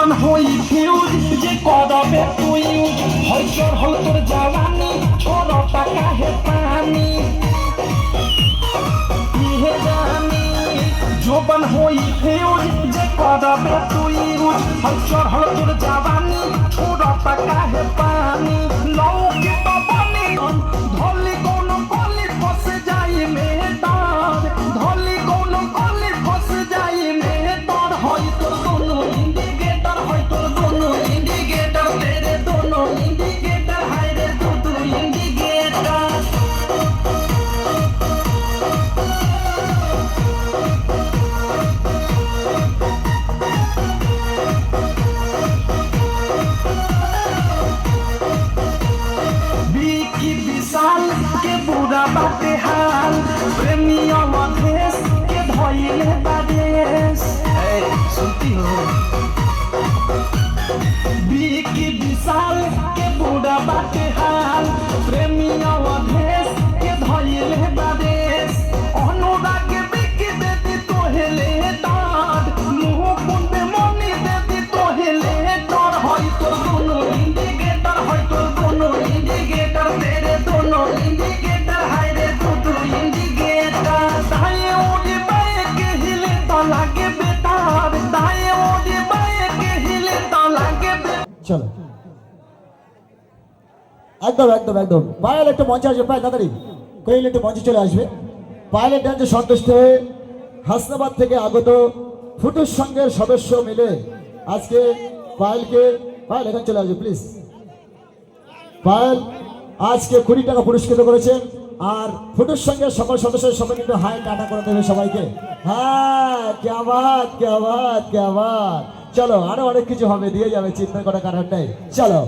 জোবান হই ফিউজ যে করবে তুই হয়তো হল তোর জওয়ানি ছোড় টাকা হে পানি ইহে জানি জোবান হই ফিউজ যে করবে তুই হয়তো হল তোর জওয়ানি ছোড় টাকা হে পানি লৌকি তো বনি ধলি কোন কলি ফসে যাই মেটার ধলি কোন কলি ফসে যাই মেটার হয় তোর কোনো ইন্ডিকেটর হয় তোর কোনো ইন্ডিকেটর তেরে দোনো ইন্ডিকেটর হাই রে দুটো ইন্ডিকেটর विशाल के बुरा बाटे हाल प्रेमिया मधेश के धोइले बादेश सुनती हो विकी विशाल के बुरा बाटे हाल प्रेमिया मधेश के धोइले बादेश अनुराग बिकी देती तोहेले डाड मुंह पुंदे मनी देती तोहेले डर होई तोर दोनो इंडिकेटर होई तोर दोनो इंडिकेटर तेरे दोनो इंडिकेटर हाय रे दुदू इंडिकेटर दाएं ओडी बाएं के हिले तो लागे बेतार दाएं ओडी बाएं के हिले तो लागे চলো একদম একদম একদম পায়েল একটু মঞ্চে আসবে পায়েল তাড়াতাড়ি কোয়েল একটু মঞ্চে চলে আসবে পায়েলের ডান্সে সন্তুষ্ট হয়ে হাসনাবাদ থেকে আগত ফুটুস সংঘের সদস্য মিলে আজকে পায়েল এখানে চলে আসবে প্লিজ পায়েল আজকে 20 টাকা পুরস্কৃত করেছেন আর ফুটুস সংঘের সকল সদস্যের সবাই কিন্তু হাই টাটা করে দেবে সবাইকে হ্যাঁ क्या बात क्या बात क्या बात চলো আরো অনেক কিছু হবে দিয়ে যাবে চিন্তা করার কারণ নেই চলো